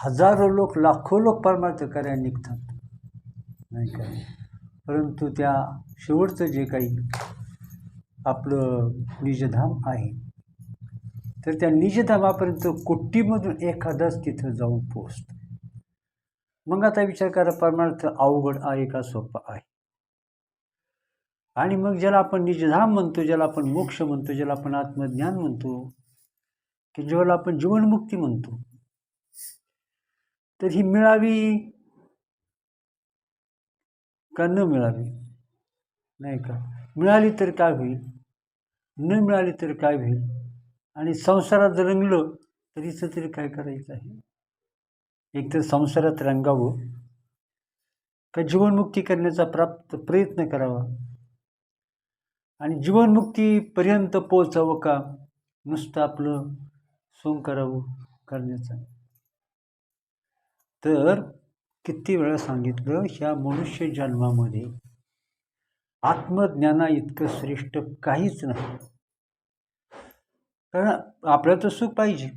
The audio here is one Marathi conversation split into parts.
हजारो लोक लाखो लोक परमार्थ कार्याला निघतात, नाही का? परंतु त्या शेवटचं जे काही आपलं निजधाम आहे, तर त्या निजधामापर्यंत कोटीमधून एखादाच तिथं जाऊन पोहोचतो. मग आता विचार करा, परमार्थ अवघड आहे का सोपा आहे? आणि मग ज्याला आपण निजधाम म्हणतो, ज्याला आपण मोक्ष म्हणतो, ज्याला आपण आत्मज्ञान म्हणतो, की ज्याला आपण जीवनमुक्ती म्हणतो, तर ही मिळावी का न मिळावी, नाही का? मिळाली तर काय होईल, न मिळाली तर काय होईल, आणि संसारात रंगलं तर हिचं तरी काय करायचं आहे? एक तर संसारात रंगावं का जीवनमुक्ती करण्याचा प्रयत्न करावा, आणि जीवनमुक्तीपर्यंत पोचावं का नुसतं आपलं सोंग करावं करण्याचं? तर किती वेळा सांगितलं, ह्या मनुष्य जन्मामध्ये आत्मज्ञाना इतकं श्रेष्ठ काहीच नाही. कारण आपल्याला तर सुख पाहिजे,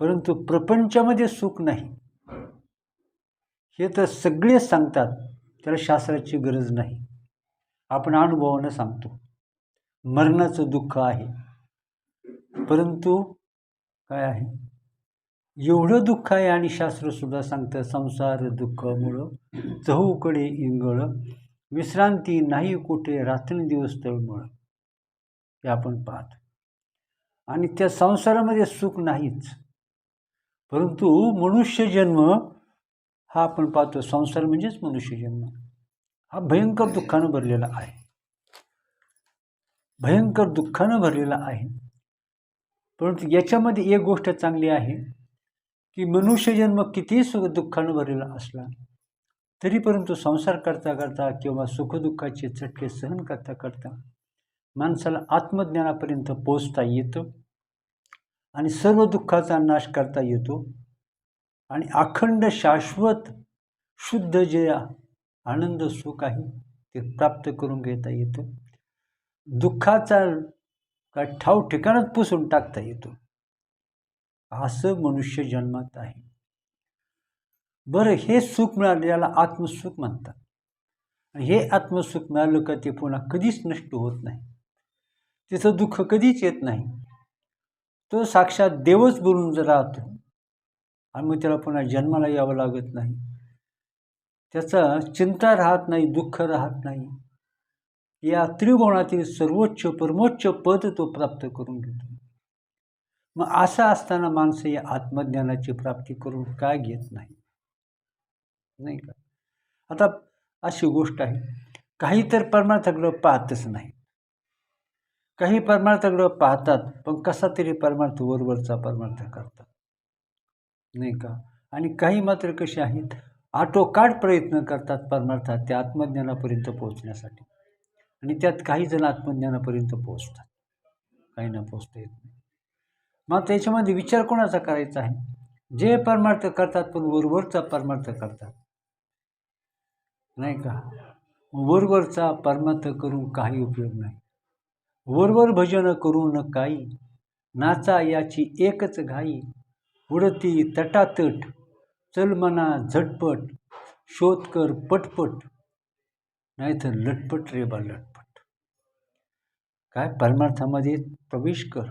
परंतु प्रपंचामध्ये सुख नाही हे तर सगळे सांगतात. त्याला शास्त्राची गरज नाही, आपण अनुभवानं सांगतो. मरणाचं दुःख आहे, परंतु काय आहे, एवढं दुःख आहे आणि शास्त्रसुद्धा सांगतं, संसार दुःखामुळं चहूकडे इंगळ, विश्रांती नाही कुठे रात्रंदिवस तळमळ. हे आपण पाहतो. आणि त्या संसारामध्ये सुख नाहीच, परंतु मनुष्य जन्म हा आपण पाहतो, संसार म्हणजेच मनुष्य जन्म हा भयंकर दुःखानं भरलेला आहे, भयंकर दुःखानं भरलेला आहे. परंतु याच्यामध्ये एक गोष्ट चांगली आहे की मनुष्यजन्म कितीही दुःखानं भरलेला असला तरी परंतु संसार करता करता किंवा सुखदुःखाचे चटके सहन करता करता माणसाला आत्मज्ञानापर्यंत पोचता येतं आणि सर्व दुःखाचा नाश करता येतो आणि अखंड शाश्वत शुद्ध जे आनंद सुख आहे ते प्राप्त करून घेता येतं. दुःखाचा काय ठाव ठिकाणच पुसून टाकता येतो. असं मनुष्य जन्मात आहे. बरं, हे सुख मिळालं याला आत्मसुख म्हणतात. आणि हे आत्मसुख मिळालं का ते पुन्हा कधीच नष्ट होत नाही, तिचं दुःख कधीच येत नाही. तो साक्षात देवच बनून राहतो आणि मग त्याला पुन्हा जन्माला यावं लागत नाही. त्याचा चिंता राहत नाही, दुःख राहत नाही. या त्रिभुवनातील सर्वोच्च परमोच्च पद तो प्राप्त करून घेतो. मग असं असताना माणसं या आत्मज्ञानाची प्राप्ती करून काय घेत नाही, नाही का? आता अशी गोष्ट आहे, काही तर परमार्थाकडं पाहतच नाही, काही परमार्थाकडं पाहतात पण कसा तरी परमार्थ वरवरचा परमार्थ करतात, नाही का? आणि काही मात्र कसे आहेत, आटोकाट प्रयत्न करतात परमार्थात त्या आत्मज्ञानापर्यंत पोहोचण्यासाठी, आणि त्यात काही जण आत्मज्ञानापर्यंत पोहोचतात, काहींना पोहोचता येत नाही. मग त्याच्यामध्ये विचार कोणाचा करायचा आहे? जे परमार्थ करतात पण वरवरचा परमार्थ करतात, नाही का? वरवरचा परमार्थ करून काही उपयोग नाही. वरवर भजन करून काही, नाचा याची एकच घाई, उडती तटातट चल मना झटपट, शोध कर पटपट, नाहीतर लटपट रे बा लटपट. काय परमार्थामध्ये प्रवेश कर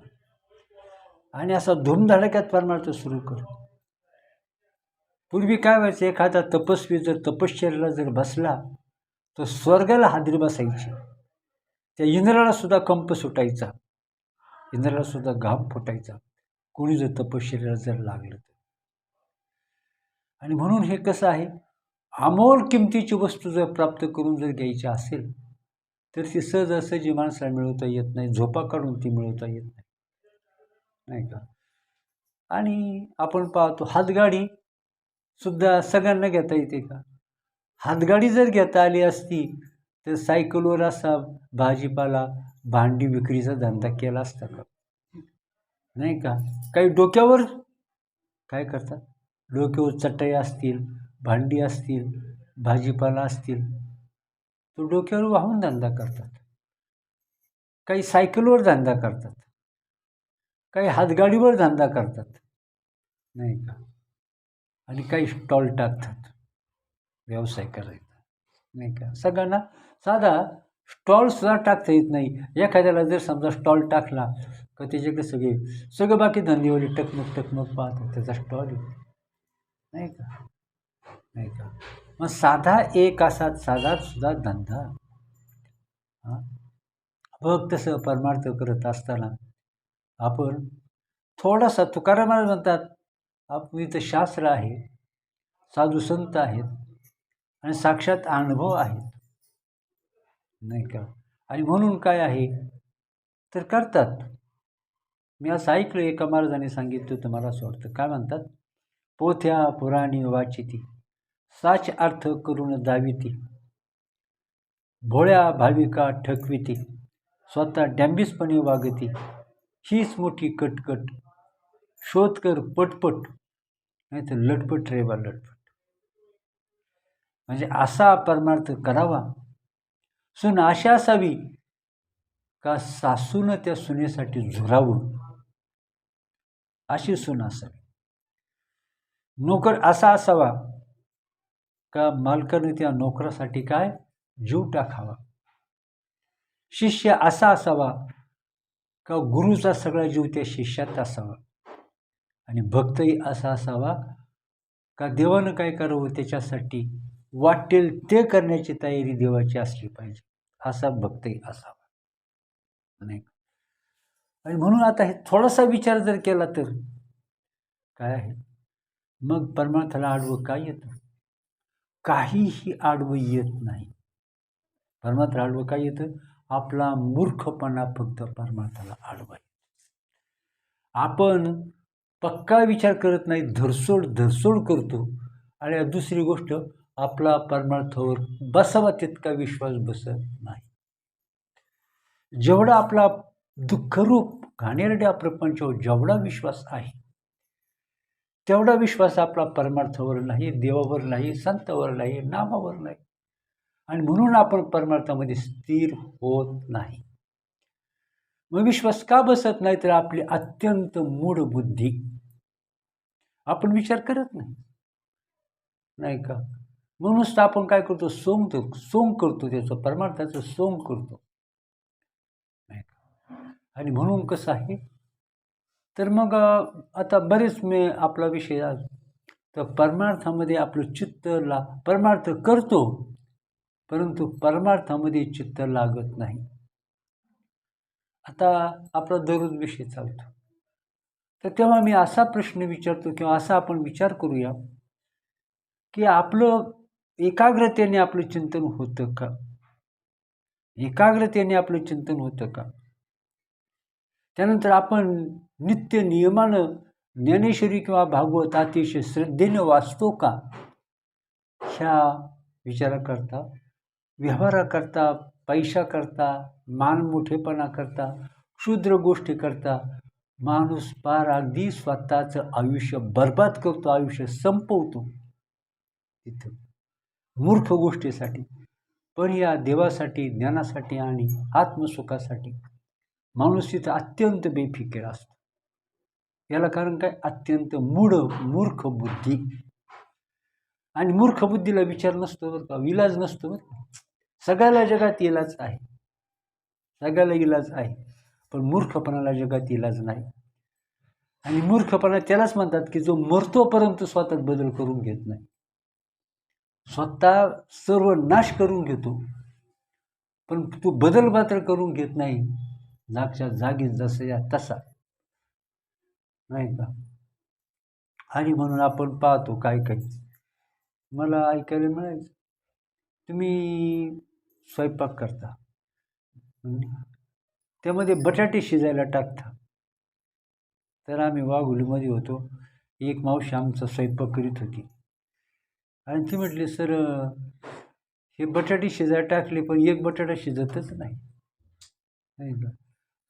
आणि असा धूमधडाक्यात परमार्थ सुरू कर. पूर्वी काय व्हायचं, एखादा तपस्वी जर तपश्चर्याला जर बसला तर स्वर्गाला हादरी बसायची, त्या इंद्राला सुद्धा कंप सुटायचा, इंद्राला सुद्धा घाम फुटायचा कोणी जर तपश्चर्याला जर लागलं तर. आणि म्हणून हे कसं आहे, अमोल किमतीची वस्तू जर प्राप्त करून जर घ्यायची असेल तर ती सहजासहजी माणसाला मिळवता येत नाही, झोपा काढून ती मिळवता येत नाही, नाही का? आणि आपण पाहतो हातगाडी सुद्धा सगळ्यांना घेता येते का? हातगाडी जर घेता आली असती तर सायकलवर असा भाजीपाला भांडी विक्रीचा धंदा केला असता का? नाही का? काही डोक्यावर काय करतात, डोक्यावर चटई असतील, भांडी असतील, भाजीपाला असतील, तो डोक्यावर वाहून धंदा करतात. काही सायकलवर धंदा करतात, काही हातगाडीवर धंदा करतात, नाही का? आणि काही स्टॉल टाकतात व्यवसाय करायचा, नाही का. सगळ्यांना साधा स्टॉलसुद्धा टाकता येत नाही. एखाद्याला जर समजा स्टॉल टाकला का त्याच्याकडे सगळे बाकी धंदेवाली टकमक टकमक पाहतात, त्याचा स्टॉल आहे, नाही का, नाही का. मग साधा एक असा सुद्धा धंदा बघ. तसं परमार्थ करत असताना आपण थोडासा, तुकाराम महाराज म्हणतात, आपण इथं शास्त्र आहे, साधू संत आहेत आणि साक्षात अनुभव आहेत, नाही का. आणि म्हणून काय आहे तर करतात. मी असं ऐकलं, एका महाराजांनी सांगितलं होतं, मला असं वाटतं, काय म्हणतात, पोथ्या पुराणी वाचिती, साच अर्थ करून दाविती, भोळ्या भाविका ठकविती, स्वतः डॅम्बिसपणे वागती, हीच मोठी कटकट, शोध कर पटपट, नाही तर लटपट रे बा लटपट. म्हणजे असा परमार्थ करावा. सून अशा असावी का सासून त्या सुनेसाठी झुरावं, अशी सून असावी. नोकर असा असावा का मालकाने त्या नोकरासाठी काय जीव टाकावा. शिष्य असा असावा का गुरुचा सगळा जीव त्या शिष्यात असावा. आणि भक्तही असा असावा का देवानं काय करावं त्याच्यासाठी वाटेल ते करण्याची तयारी देवाची असली पाहिजे, असा भक्तही असावा, नाही. आणि म्हणून आता हे थोडासा विचार जर केला तर काय आहे, मग परमार्थाला आडवं काय येतं? काहीही आडवं येत नाही. परमार्थाला आडवं काय येतं? आपला मूर्खपणा फक्त परमार्थाला आडवा. आपण पक्का विचार करत नाही, धरसोड करतो. आणि दुसरी गोष्ट, आपला परमार्थावर बसावा तितका विश्वास बसत नाही. जेवढा आपला दुःखरूप घाणेरड्या प्रपंचावर जेवढा विश्वास आहे, तेवढा विश्वास आपला परमार्थावर नाही, देवावर नाही, संतावर नाही, नामावर नाही. आणि म्हणून आपण परमार्थामध्ये स्थिर होत नाही. मग विश्वास का बसत नाही? तर आपली अत्यंत मूढ बुद्धी. आपण विचार करत नाही, नाही का. म्हणूनच आपण काय करतो, सोंग करतो, त्याचं परमार्थाचं सोंग करतो, नाही का. आणि म्हणून कसं आहे तर मग आता बरेच मी आपला विषय आज तर परमार्थामध्ये आपलं चित्त परमार्थ करतो, परंतु परमार्थामध्ये चित्त लागत नाही. आता आपला दररोज विषय चालतो, तर तेव्हा मी असा प्रश्न विचारतो किंवा असा आपण विचार करूया की आपलं एकाग्रतेने आपलं चिंतन होतं का? एकाग्रतेने आपलं चिंतन होतं का? त्यानंतर आपण नित्य नियमानं ज्ञानेश्वरी किंवा भागवत अतिशय श्रद्धेने वाचतो का? ह्या विचाराकरता, व्यवहाराकरता, पैशाकरता, मानमोठेपणा करता, क्षुद्र गोष्टी करता माणूस पार अगदी स्वतःचं आयुष्य बर्बाद करतो, आयुष्य संपवतो तिथं मूर्ख गोष्टीसाठी. पण या देवासाठी, ज्ञानासाठी आणि आत्मसुखासाठी माणूस तिथं अत्यंत बेफिकीर असतो. याला कारण काय? अत्यंत मूर्ख बुद्धी. आणि मूर्ख बुद्धीला विचार नसतो बरं का, इलाज नसतो बरं का. सगळ्याला जगात इलाज आहे, सगळ्याला इलाज आहे, पण मूर्खपणाला जगात इलाज नाही. आणि मूर्खपणा त्यालाच म्हणतात की जो मरतोपर्यंत स्वतःत बदल करून घेत नाही, स्वतः सर्व नाश करून घेतो, पण तो बदल मात्र करून घेत नाही, जागच्या जागी जसं या तसा, नाही का. आणि म्हणून आपण पाहतो काय मला ऐकायला मिळायचं, तुम्ही स्वयंपाक करता, त्यामध्ये बटाटे शिजायला टाकता. तर आम्ही वाघोलीमध्ये होतो, एक मावशी आमचा स्वयंपाक करीत होती आणि ती म्हटली, सर हे बटाटे शिजायला टाकले पण एक बटाटा शिजतच नाही, नाही का.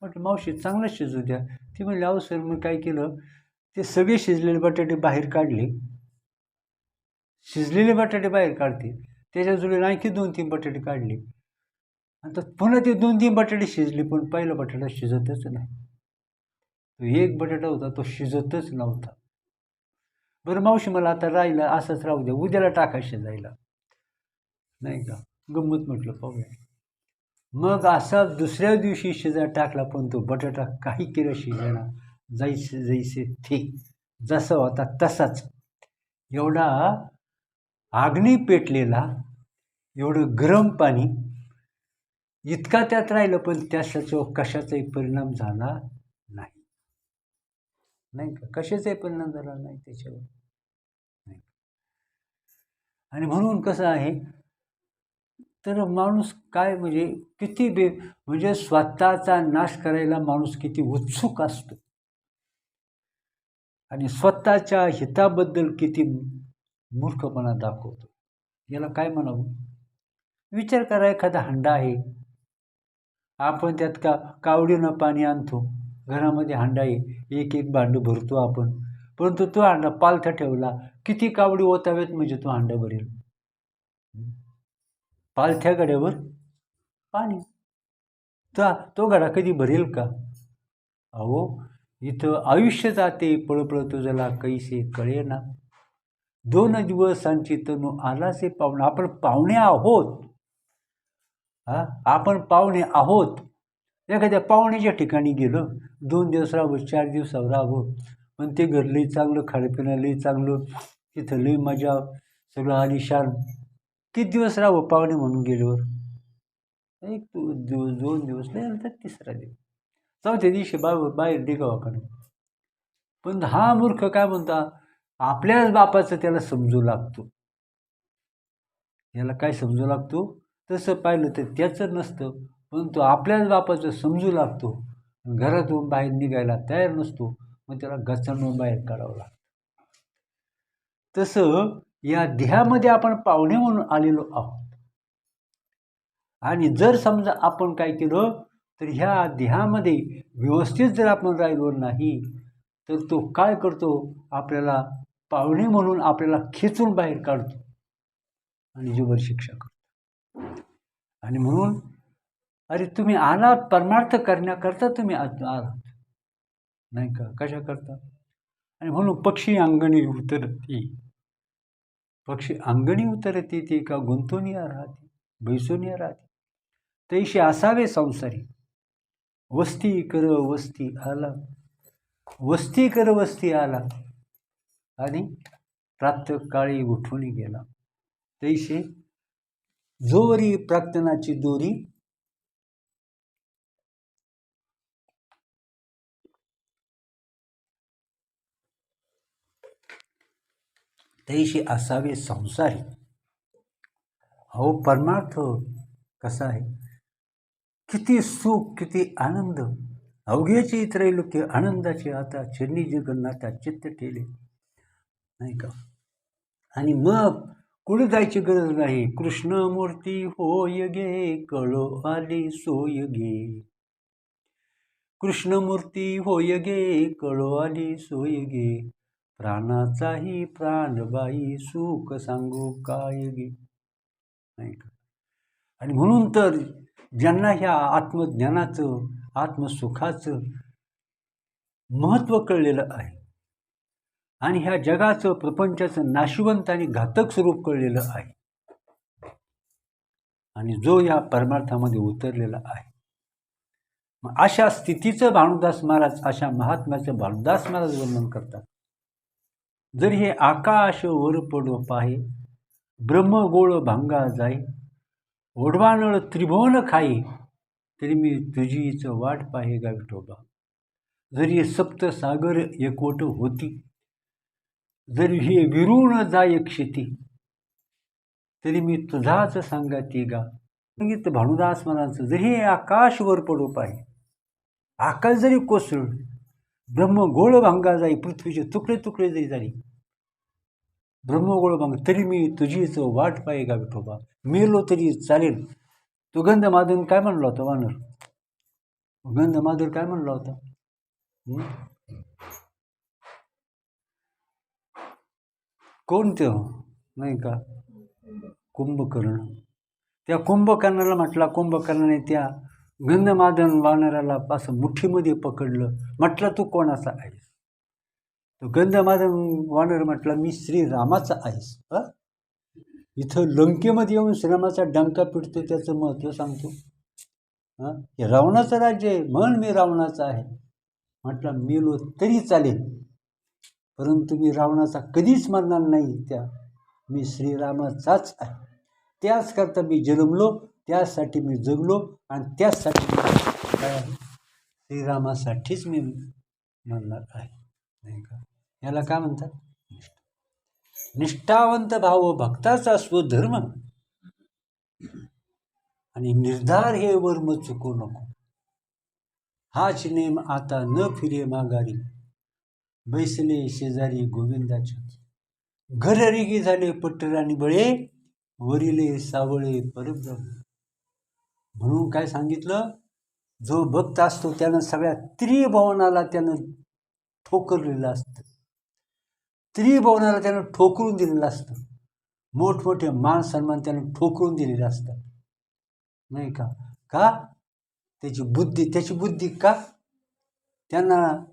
म्हटलं मावशी चांगलं शिजू द्या. ती म्हणली, अहो सर मी काय केलं, ते सगळे शिजलेले बटाटे बाहेर काढले, शिजलेले बटाटे बाहेर काढते, त्याच्या जोडीला आणखी 2-3 बटाटे काढले, आता पुन्हा ते 2-3 बटाटे शिजले, पण पहिला बटाटा शिजतच नाही. तो एक बटाटा होता तो शिजतच नव्हता. बरं मावशी मला आता राहिलं असंच राहू द्या, उद्याला टाकायचं जायला, नाही का. गंमत म्हटलं पाहूया. मग असा दुसऱ्या दिवशी शिजा टाकला, पण तो बटाटा काही केलं शिजेना, जैसे जैसे थे, जसा होता तसाच. एवढा आग्नी पेटलेला, एवढं गरम पाणी, इतका त्यात राहिलं, पण त्याच्यावर कशाचाही परिणाम झाला नाही, नाही का. कशाचाही परिणाम झाला नाही त्याच्यावर, नाही. आणि म्हणून कसं आहे, तर माणूस काय म्हणजे किती म्हणजे स्वतःचा नाश करायला माणूस किती उत्सुक असतो आणि स्वतःच्या हिताबद्दल किती मूर्खपणा दाखवतो. याला काय म्हणावं. विचार करा, एखादा हंडा आहे, आपण त्यात कावडीनं पाणी आणतो, घरामध्ये हंडा आहे, एक एक भांडं भरतो आपण, परंतु तो हंडा पालथा ठेवला, किती कावडी ओतावेत म्हणजे तो हंडा भरेल. पालथ्या गड्यावर पाणी, तो गडा कधी भरेल का. अहो, इथं आयुष्य जाते पळपळ तुझला कैसे कळेना, 2 दिवसांची तनू आलासे पाहुणे. आपण पाहुणे आहोत, आपण पाहुणे आहोत. एखाद्या पाहुण्याच्या ठिकाणी गेलं, 2 दिवस राहावं, 4 दिवसावर राहावं, पण ते घर लई चांगलं, खाणंपिणं लई चांगलं, तिथं लई मजा, सगळं आलिशान. किती दिवस राहावं पाहुणे म्हणून गेल्यावर. 1 दिवस, 2 दिवस, नाही आलं तर 3रा दिवस, 4थ्या दिवशी बाहेर निघावं का नाही. पण हा मूर्ख काय म्हणता, आपल्याच बापाचं त्याला समजू लागतो. याला काय समजू लागतो, तसं पाहिलं तर त्याचं नसतं, परंतु आपल्याच बापाचं समजू लागतो. घरातून बाहेर निघायला तयार नसतो, मग त्याला गचंडून बाहेर काढावं लागतं. तसं या देहामध्ये आपण पाहुणे म्हणून आलेलो आहोत, आणि जर समजा आपण काय केलं, तर ह्या देहामध्ये व्यवस्थित जर आपण राहिलो नाही, तर तो काय करतो, आपल्याला पाहुणे म्हणून आपल्याला खेचून बाहेर काढतो आणि जीवर शिक्षा करतो. आणि म्हणून अरे तुम्ही आलात परमार्थ करण्याकरता, तुम्ही आलात, नाही का, कशा करता. आणि म्हणून पक्षी अंगणी उतरती, पक्षी अंगणी उतरती, ती का गुंतून या राहते, बैसून या राहते, तैशी असावे संसारी, वस्ती कर वस्ती आला, वस्ती कर वस्ती आला, आणि प्रातःकाळी उठून गेला. तैसे जोरी प्रार्थनाची दोरी, तैशी असावे संसारी. अहो, परमार्थ कसा आहे, किती सुख, किती आनंद, अवघ्याची त्रैलोक्य आनंदाचे आता, चरणी जगन्नाथा चित्त ठेले, नाही का. आणि मग कुठे जायची गरज नाही, कृष्णमूर्ती होय गे, कळो आली सोय गे, कृष्णमूर्ती होय गे, कळो आली सोय गे, प्राणाचाही प्राणबाई, सुख सांगू काय गे, नाही का. आणि म्हणून तर ज्यांना ह्या आत्मज्ञानाचं, आत्मसुखाचं महत्त्व कळलेलं आहे, आणि ह्या जगाचं, प्रपंचाचं नाशवंत आणि घातक स्वरूप कळलेलं आहे, आणि जो या परमार्थामध्ये उतरलेला आहे, मग अशा स्थितीचं भानुदास महाराज, अशा महात्म्याचं भानुदास महाराज वर्णन करतात. जर हे आकाश वर पडो पाहे, ब्रह्मगोळ भांगा जाई, ओढवानळ त्रिभुवन खाई, तरी मी तुझीच वाट पाहे गा विठोबा. जरी सप्तसागर एकवट होती, जरी हे विरून जाय क्षिती, तरी मी तुझाच सांगाती गा. सांगितलं भानुदास महाराजांचं, जरी हे आकाश वर पडो पाहे, आकाश जरी कोसळ, ब्रह्मगोळ भांगा जाई, पृथ्वीचे तुकडे तुकडे जरी झाली, ब्रह्मगोळ भांग, तरी मी तुझीच वाट पाहे गा विठोबा. मेलो तरी चालेल. तो गंधमाधवन काय म्हणला होता, वानर गंधमाधव काय म्हणला होता, कोणतं, नाही का, कुंभकर्ण. त्या कुंभकर्णाला म्हटला, कुंभकर्णाने त्या गंधमादन वानराला असं मुठीमध्ये पकडलं, म्हटलं तू कोणाचा आहेस. तो गंधमादन वानर म्हटला, मी श्रीरामाचा आहेस. इथं लंकेमध्ये येऊन श्रीरामाचा डंका पिटतो, त्याचं महत्त्व सांगतो. हे रावणाचं राज्य आहे, म्हण मी रावणाचा आहे. म्हटलं मेलो तरी चालेल, परंतु मी रावणाचा कधीच म्हणणार नाही. मी श्रीरामाचाच आहे. त्याच करता मी जन्मलो, त्यासाठी मी जगलो, आणि त्याचसाठी काय आहे, श्रीरामासाठीच मी म्हणणार आहे. नाही का? याला काय म्हणतात? निष्ठावंत भाव भक्ताचा स्वधर्म, आणि निर्धार हे वर्म चुकू नको. हाच नेम आता न फिरे माघारी, बैसले शेजारी गोविंदाच्या. घररिगी झाले पट्टराणी बळे, वरिले सावळे परब्रह्म. म्हणून काय सांगितलं, जो भक्त असतो त्यानं सगळ्या त्रिभुवनाला त्यानं ठोकरलेलं असतं. त्रिभुवनाला त्यानं ठोकरून दिलेलं असतं. मोठमोठे मान सन्मान त्यानं ठोकरून दिलेले असतात. नाही का? का? त्याची बुद्धी का? त्यांना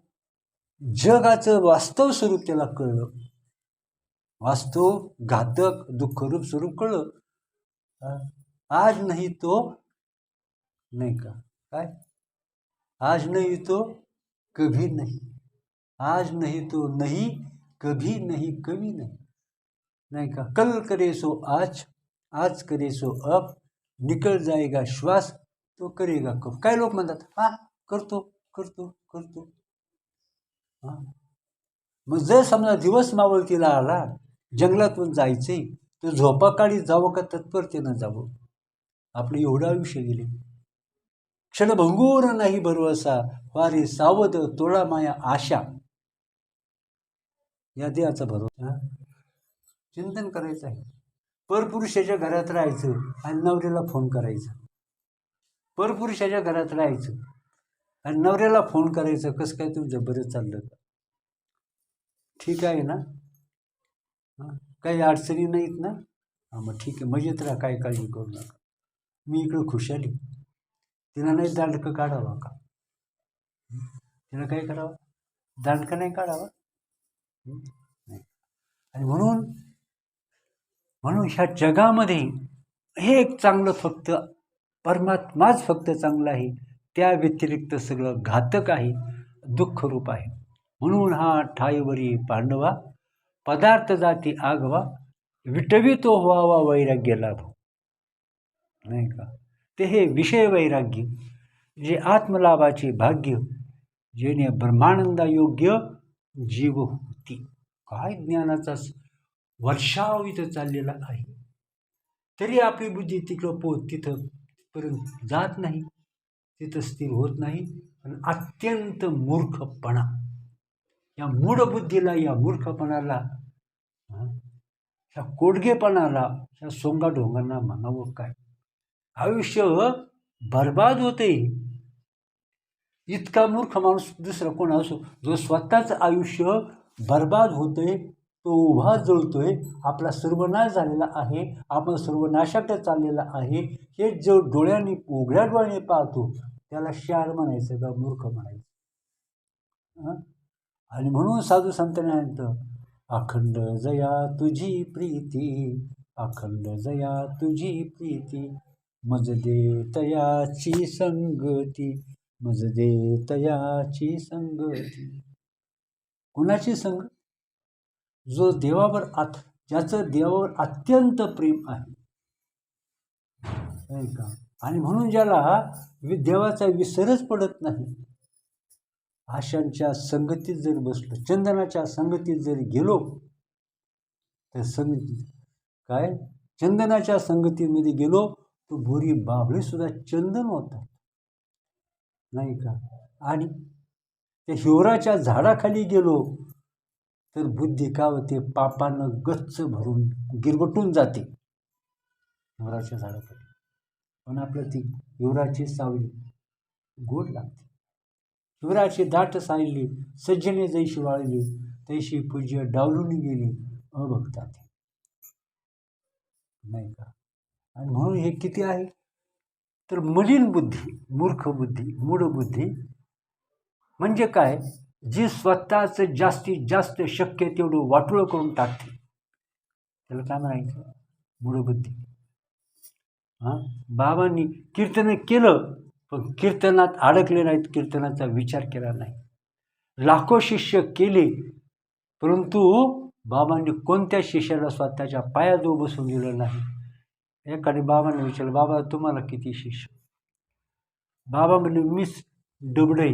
जगाचं वास्तव स्वरूप त्याला कळलं. वास्तव घातक दुःखरूप स्वरूप कळलं. आज नाही तो, नाही का, काय, आज नाही तो कभी नहीं, आज नहीं तो नहीं कभी नहीं, कभी नहीं. नाही का? कल करे सो आज, आज करे सो अब, निकल जाएगा श्वास तो करेगा कब. काय लोक म्हणतात, करतो करतो करतो. मग जर समजा दिवस मावळतीला आला, जंगलातून जायचे, तर झोपाकाळी जावं का तत्परतेनं जावं. आपलं एवढं आयुष्य गेले. क्षणभंगूर नाही भरवसा, वारे सावध तोळा माया आशा. या देहाचा भरोसा. चिंतन करायचं आहे. परपुरुषाच्या घरात राहायचं आणि नवऱ्याला फोन करायचा. परपुरुषाच्या घरात राहायचं आणि नवऱ्याला फोन करायचं, कसं काय तुमचं बरं चाललं का, ठीक आहे ना, काही अडचणी नाहीत ना, मग ठीक आहे, मजेत राहा, काय काळजी करू नका, मी इकडं खुशाली. तिला नाही दांडकं काढावा का? तिला काय करावं? दांडकं नाही काढावा. आणि म्हणून ह्या जगामध्ये हे एक चांगलं फक्त परमात्माच फक्त चांगलं आहे. त्या व्यतिरिक्त सगळं घातक आहे, दुःखरूप आहे. म्हणून हा ठाईवरी पांडवा, पदार्थ जाती आगवा, विटवितो व्हावा वैराग्य लाभ. नाही का? ते हे विषय वैराग्य, जे आत्मलाभाचे भाग्य, जेणे ब्रह्मानंदा योग्य जीव होती. काय ज्ञानाचा वर्षाव इथं चाललेला आहे, तरी आपली बुद्धी तिथपर्यंत जात नाही, तिथं स्थिर होत नाही. आणि अत्यंत मूर्खपणा, या मूढ बुद्धीला, या मूर्खपणाला, ह्या कोडगेपणाला, ह्या सोंगा ढोंगांना म्हणावं काय? आयुष्य बर्बाद होते. इतका मूर्ख माणूस दुसरा कोण असो, जो स्वतःच आयुष्य बर्बाद होतोय, तो उभा जळतोय, आपला सर्वनाश झालेला आहे, आपण सर्वनाशाकडे चाललेला आहे, हे जो डोळ्यांनी, उघड्या डोळ्याने पाहतो, त्याला शार म्हणायचं का मूर्ख म्हणायचं? आणि म्हणून साधू संतांनी सांगितलं, अखंड जया तुझी प्रीती, अखंड जया तुझी प्रीती, मज दे तयाची संगती, मज दे तयाची संगती. कुणाची संग? जो देवावर ज्याचं देवावर अत्यंत प्रेम आहे, नाही का? आणि म्हणून ज्याला देवाचा विसरच पडत नाही, अशांच्या संगतीत जर बसलो, चंदनाच्या संगतीत जर गेलो, तर चंदनाच्या संगतीमध्ये गेलो, तो बोरी बाभळी सुद्धा चंदन होतात. नाही का? आणि त्या हिवराच्या झाडाखाली गेलो, तर बुद्धी का होते, पापानं गच्च भरून गिरवटून जाते हिवराच्या झाडाखाली. पण आपलं ती हिवराची सावली गोड लागते. हिवराची दाट सायली, सज्जने जैशी वाळली, तैशी पूज्य डावलून गेली अभक्तात. नाही का? आणि म्हणून हे किती आहे, तर मलिन बुद्धी, मूर्ख बुद्धी, मूढ बुद्धी म्हणजे काय? जी स्वतःचं जास्तीत जास्त शक्य तेवढं वाटोळं करून टाकते, त्याला काय म्हणायचं? मूढबुद्धी. बाबांनी कीर्तन केलं, पण कीर्तनात अडकले नाहीत, कीर्तनाचा विचार केला नाही. लाखो शिष्य केले, परंतु बाबांनी कोणत्या शिष्याला स्वतःच्या पायाजवळ बसून दिलं नाही. एखाद्या बाबांनी विचारलं, बाबा तुम्हाला किती शिष्य? बाबा म्हणले, मीच डबड आहे,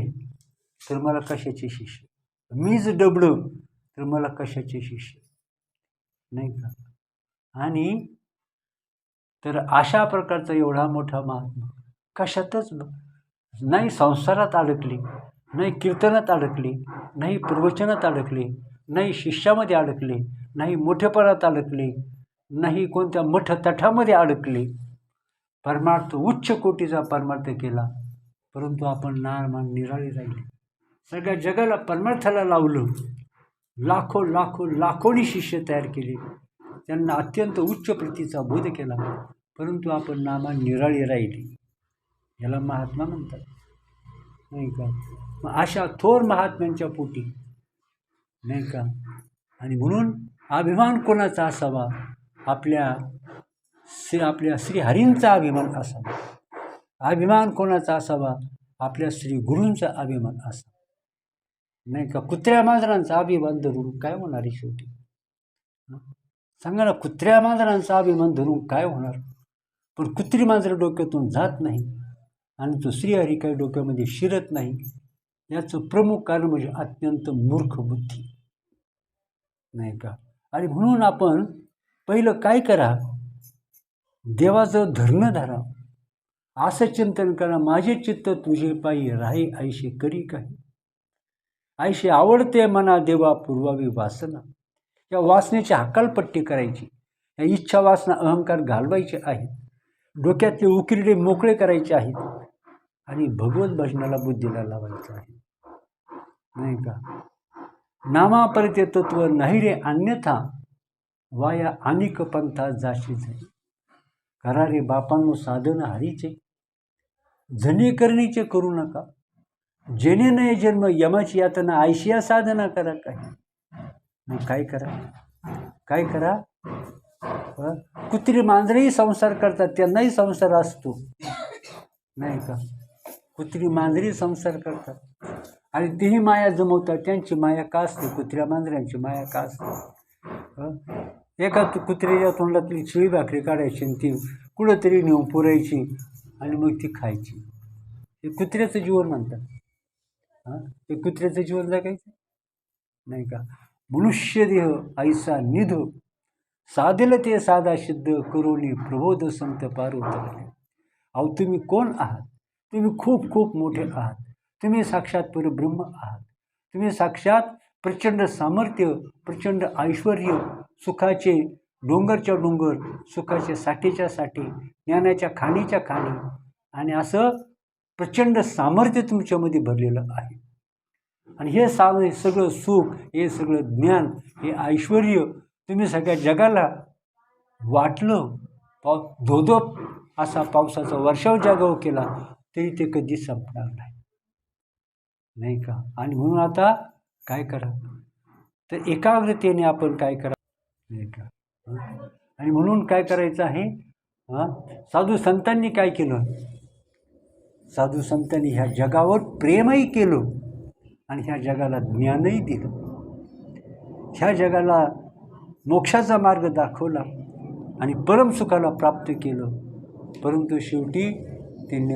तर मला कशाचे शिष्य? मीच डबड तर मला कशाचे शिष्य? नाही का? आणि तर अशा प्रकारचा एवढा मोठा महात्मा कशातच नाही संसारात अडकले, नाही कीर्तनात अडकले, नाही प्रवचनात अडकले, नाही शिष्यामध्ये अडकले, नाही मोठेपणात अडकले, नाही कोणत्या मठ तठामध्ये अडकले. परमार्थ उच्च कोटीचा परमार्थ केला, परंतु आपण नामान निराळे राहिले. सगळ्या जगाला परमार्थाला लावलं, लाखो लाखो लाखोनी शिष्य तयार केले, त्यांना अत्यंत उच्च प्रतीचा बोध केला, परंतु आपण नामान निराळे राहिले. याला महात्मा म्हणतात, नाही का? मग अशा थोर महात्म्यांच्या पोटी, नाही का? आणि म्हणून अभिमान कोणाचा असावा? आपल्या श्रीहरींचा अभिमान असावा. अभिमान कोणाचा असावा? आपल्या श्री गुरूंचा अभिमान असावा, नाही का? कुत्र्या मांजरांचा अभिमान धरून काय होणार आहे शेवटी? सांगा ना, कुत्र्या मांजरांचा अभिमान धरून काय होणार? पण कुत्री मांजर डोक्यातून जात नाही आणि तो श्रीहरी काही डोक्यामध्ये शिरत नाही. याचं प्रमुख कारण म्हणजे अत्यंत मूर्ख बुद्धी, नाही का? आणि म्हणून आपण पहिलं काय करा? देवाचं धरणं धरा, असं चिंतन करा, माझे चित्त तुझे पायी राही ऐशी करी काही. ऐशी आवडते मना देवा पूर्वावी वासना. या वासनेची हकालपट्टी करायची, या इच्छा वासना अहंकार घालवायचे आहेत, डोक्यातले उकिरडे मोकळे करायचे आहेत आणि भगवत भजनाला बुद्धीला लावायचं आहे, नाही का? नामापरिते तत्व नाही रे अन्यथा, वाया अनेक पंथा जाशी झाली. करा रे बापांनो साधन हरीचे, जने करणीचे करू नका. जेणे नये जन्म यमाची यातना, आयशिया साधना करा. मग काय करा? काय करा? कुत्री मांजरेही संसार करतात, त्यांनाही संसार असतो, नाही का? कुत्री मांजरी संसार करतात आणि तेही माया जमवतात. त्यांची माया का असते? कुत्र्या मांजऱ्यांची माया का असते? एका कुत्र्याच्या तोंडातली शिळी भाकरी काढायची आणि ती कुठंतरी नेऊन पुरायची आणि मग ती खायची. हे कुत्र्याचं जीवन म्हणतात. ते कुत्र्याचं जीवन जगायचं, नाही का? मनुष्य देह ऐसा निध, साधेल ते साधा सिद्ध, करोनी प्रबोध संत पार उतरले. अहो तुम्ही कोण आहात? तुम्ही खूप खूप मोठे आहात. तुम्ही साक्षात परब्रह्म आहात. तुम्ही साक्षात प्रचंड सामर्थ्य, प्रचंड ऐश्वर, सुखाचे डोंगरच्या डोंगर, सुखाचे साठीच्या साठी, ज्ञानाच्या खाणीच्या खाणी, आणि असं प्रचंड सामर्थ्य तुमच्यामध्ये भरलेलं आहे. आणि हे सगळं सुख, हे सगळं ज्ञान, हे ऐश्वर तुम्ही सगळ्या जगाला वाटलं. धोधो असा पावसाचा वर्षाव जागाव केला तरी ते कधी संपणार नाही, नाही का? आणि म्हणून आता काय करा? तर एकाग्रतेने आपण काय करा, नाही का? आणि म्हणून काय करायचं आहे? साधू संतांनी काय केलं? साधू संतांनी ह्या जगावर प्रेमही केलं आणि ह्या जगाला ज्ञानही दिलं, ह्या जगाला मोक्षाचा मार्ग दाखवला आणि परमसुखाला प्राप्त केलं. परंतु शेवटी त्यांनी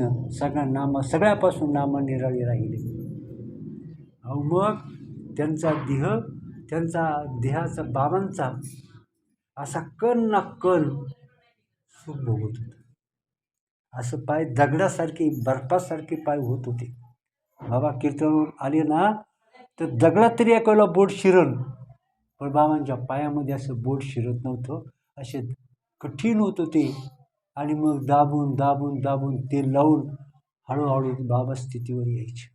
सगळ्यापासून नामनिराळे राहिले. मग त्यांचा देहाचा बाबांचा असा कण ना कण सुख भोगत होता. असं पाय दगडासारखे, बर्फासारखे पाय होत होते. बाबा कीर्तनावर आले ना तर दगडात तरी एकाला बोट शिरण, पण बाबांच्या पायामध्ये असं बोट शिरत नव्हतं. असे कठीण होत होते. आणि मग दाबून दाबून दाबून ते लावून हळूहळू बाबा स्थितीवर यायचे.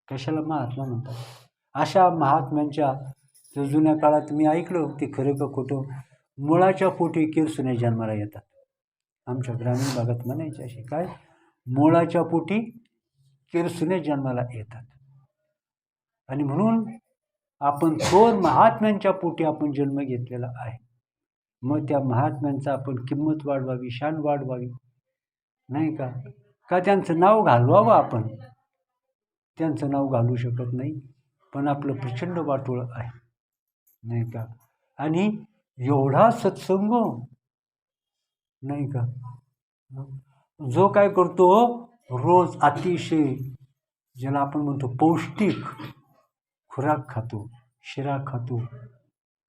कशाला महात्मा म्हणतात? अशा महात्म्यांच्या जुन्या काळात मी ऐकलं, ते खरं का खोटं, मुळाच्या पोटी किरसुने जन्माला येतात. आमच्या ग्रामीण भागात म्हणायचे असे, काय? मुळाच्या पोटी किरसुने जन्माला येतात. आणि म्हणून आपण थोर महात्म्यांच्या पोटी आपण जन्म घेतलेला आहे. मग त्या महात्म्यांचा आपण किंमत वाढवावी, शान वाढवावी, नाही का? का त्यांचं नाव घालवावं आपण? त्यांचं नाव घालू शकत नाही, पण आपलं प्रचंड वाटोळं आहे, नाही का? आणि एवढा सत्संग, नाही का, जो काय करतो रोज अतिशय, ज्याला आपण म्हणतो पौष्टिक खुराक खातो, शिरा खातो,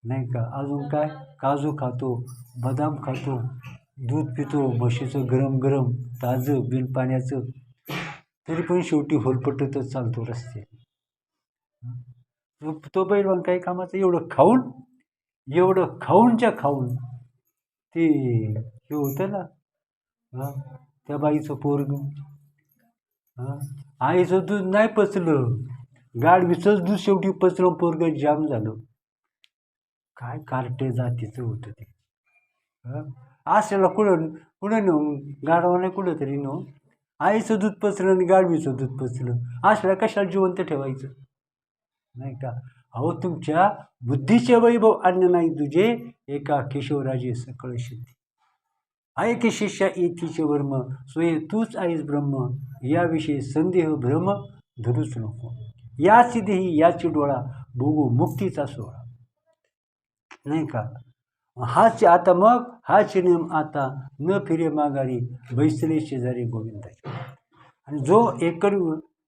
नाही का, अजून काय, काजू खातो, बदाम खातो, दूध पितो म्हशीचं गरम गरम ताजं बिन पाण्याचं, तरी पण शेवटी होलपटतच चालतो रस्ते. तो पैलवान काही कामाचं, एवढं खाऊनच्या खाऊन ते हे होतं ना, त्या बाईचं पोरगं, आईचं दूध नाही पचलं, गाढवीचंच दूध शेवटी पचलं, पोरगं जाम झालं. काय कार्टे जातीचं होतं ते. असल्याला कुठं नेऊ, गाढवाने कुठं तरी नेऊ. आईचं दूध पचलं आणि गाढवीचं दूध पचलं, असल्याला कशाला जिवंत ठेवायचं, नाही का? अहो, तुमच्या बुद्धीचे वैभव अन्य नाही तुझे, एका केशवराजे सकळ सिद्धी. ऐक शिष्या येथीचे वर्म, सोये तूच आईस ब्रह्म, याविषयी संदेह भ्रम धरूच नको. याची देही याची डोळा, भोगू मुक्तीचा सोहळा, नाही का? हाच आता मग हाच नियम आता, न फिरे माघारी, बैसले शेजारी गोविंदाचे. आणि जो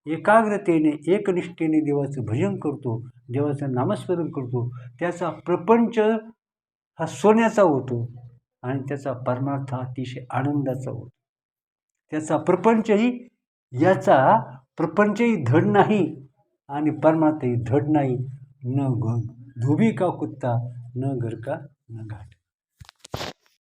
एकाग्रतेने एकनिष्ठेने देवाचं भजन करतो, देवाचं नामस्मरण करतो, त्याचा प्रपंच हा सोन्याचा होतो आणि त्याचा परमार्थ अतिशय आनंदाचा होतो. त्याचा प्रपंचही धड नाही आणि परमार्थही धड नाही. न धोबी का कुत्ता, न घर का न घाट.